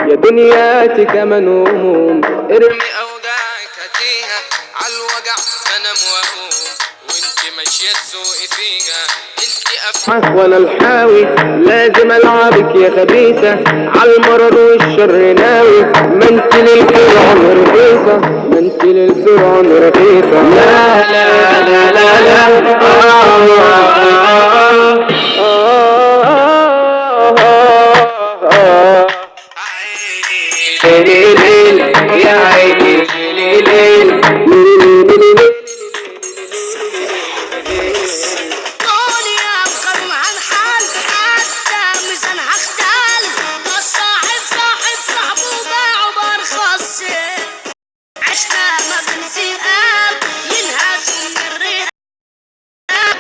يا دنياتي كمان هموم ارمي اوجاعك هاتيها عالوجع بنام واقوم وانت ماشيه تسوقي فيها انت افحى وانا الحاوي لازم العبك يا خبيثه عالمرض والشر ناوي ما انت للفرعون رخيصه ما انت للفرعون رخيصه لا لا لا لا لا يا عيني ليل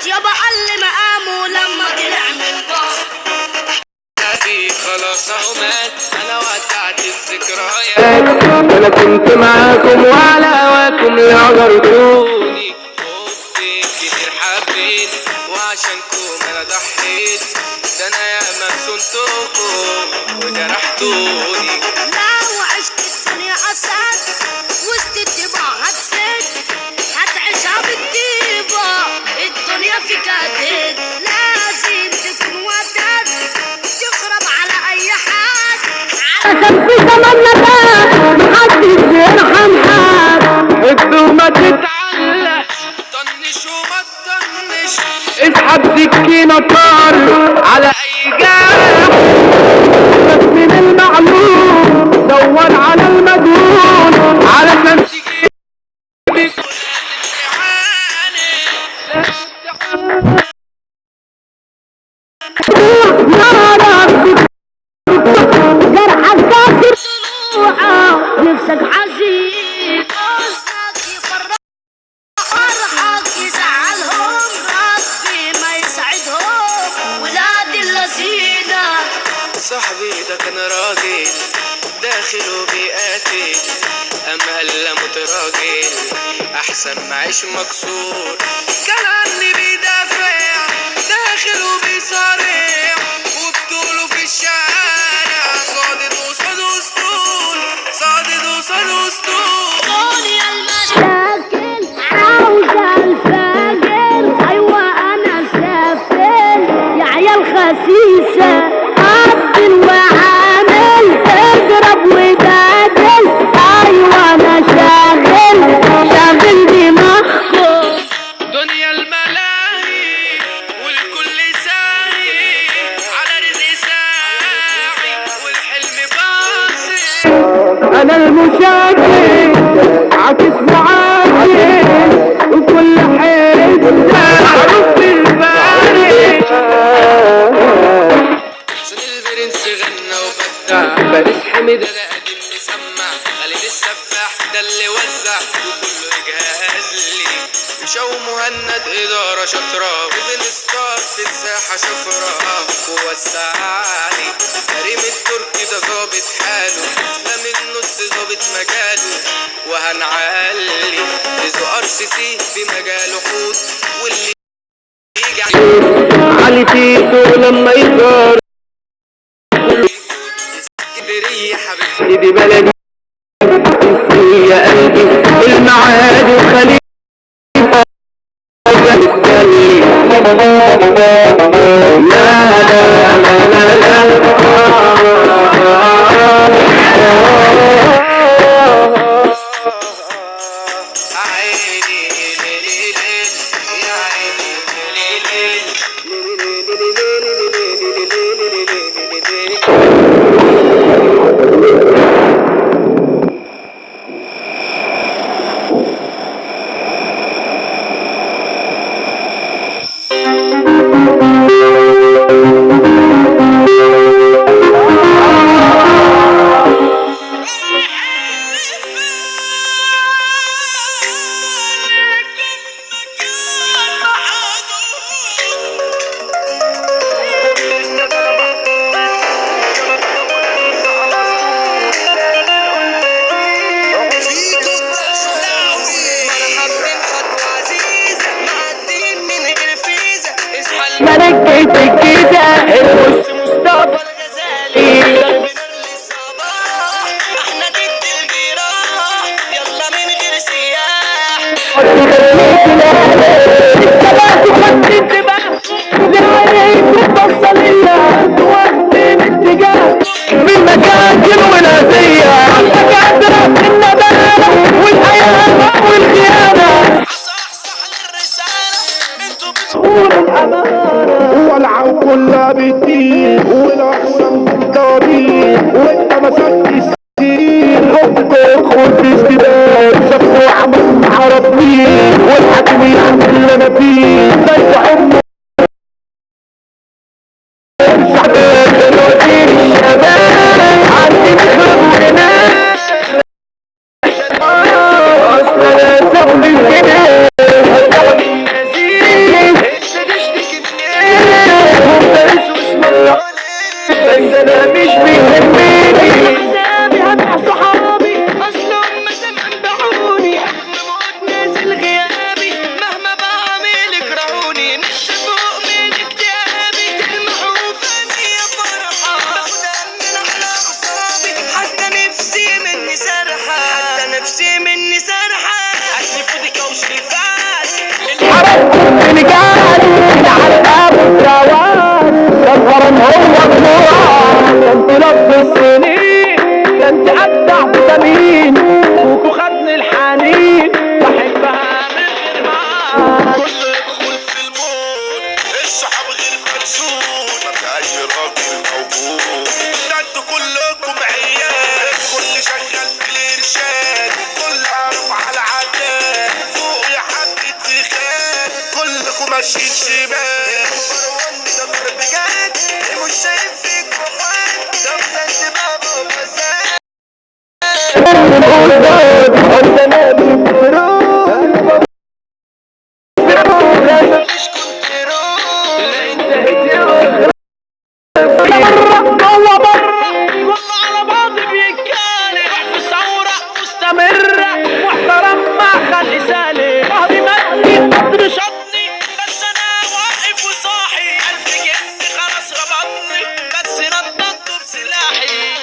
يابا علي مقامه لما طلع من خلاص اهو مات انا ودعت الذكريات انا كنت معاكم وعلى هواكم لا غرتوني حبك كتير حبيت وعشانكم انا ضحيت ده انا ياما خنتكم وجرحتوني لو عشت الدنيا اسد وسط الطباع هتسد هتعيشها بالطيبة الدنيا فيك هتهد لازم تكون ودد تخرب على اي حد عشان في زماننا ده محدش بيرحم حد حب وما تتعلق طنش وما تطنش اسحب سكينة طار على اي جرح من المعلوم دور على المجنون علشان تجيب جرحك كاسر نفسك حزين حزنك يفرح فرحك يزعلهم ربي ما يسعدهم ولاد اللذينة صاحبي ده كان راجل داخل وبيقاتل اما قال متراجل احسن ما عيش مكسور كان عني بيدافع داخل وبيصارع وبطوله في الشارع صادد وصاد وسطول صادد وصاد وسطول دنيا لكن عاوزة الفاجر ايوه انا سافل يا عيال خسيسة قبل وعامل اضرب وبادل ايوه انا شاغل دماغكم دنيا الملاهي والكل ساهي على رزق ساعي والحلم باصي انا المشاكل عكس معاكس وكل حته معروف بالفارق عشان البرنس غنى وبدع فارس حمد ده قديم مسمع خالد السفاح ده اللي وزع وكله يجهز لي وشو مهند إدارة شاطرة وزن ستار في الساحة شفرة ووسعالي كريم التركي ده ظابط حاله لا من نص ظابط مجاله وهنعلي إذو RCC في مجاله حوت واللي يجي علي تيتو لما يظهر اسكندرية حبيبتي دي بلدي يا قلبي المعاد وخليل عيني ليل يا عيني ليل الجيزة البص مصطفى الغزالي احنا ضد الجراح يلا من غير سياح. الثبات وخد انتباه لعليك وتوصل الى وقت الاتجاه في المشاكل والأذية الدكاترة الندالة والحياة والخيانة صح للرسالة انتوا طول الأمانة والعو كلها بالدين والأقسام بالدارين وانت مسكت السين حبك خد اشتباك شافوا عمل مع ربي والحكم يعمل اللي انا فيه بس حب الشعبان وزير الشباب عندي مخرب وهناك اصلا انا شغلي وهناك بس انا مش بيهمني حسابي هبع صحابي اصلهم ما سمعوني حكم موت نازل غيابي مهما بعمل يكرهوني نفسي فوق من اكتئابي تلمحوا فاني فرحة باخدها من على اعصابي حتى نفسي مني سرحة عشني فودك وشريفات حرككم رجال على الباب والجواز الغرام هو الغرام انت لف السنين ده انت ابدع فيتامين وخدني الحنين بحبها من غير معاك كل يدخل في المود الصحاب غير مكسود ما في اي راجل موجود ده انتوا كلكم عيال الكل شغال في الارشاد كل عارف على عداد فوق يا حبة فخاد كلكم ماشيين شمال مروان ده ضرب جد مش شايف فيك وفات ده مسد بابا ومساد مش كنت جوه بره كله على بعض بيتكالي في ثورة مستمرة واحترام مع خلي سالي ظهري مدني قدر شطني بس انا واقف وصاحي الف جن خلاص ربطني بس نططوا بسلاحي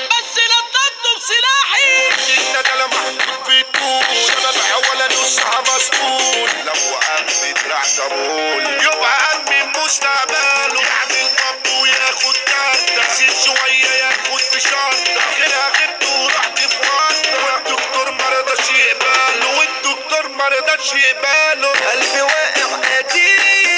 الندلة محطوط بيطول شباب ولا نصها مسؤول لو قلبي دراع طبول يبقى قلبي مستقبله يعمل باب وياخد كارتة سيب شوية ياخد بشنطة غيرها غبت ورحت في غلطة والدكتور مرضاش يقبله قلبي واقع قتيل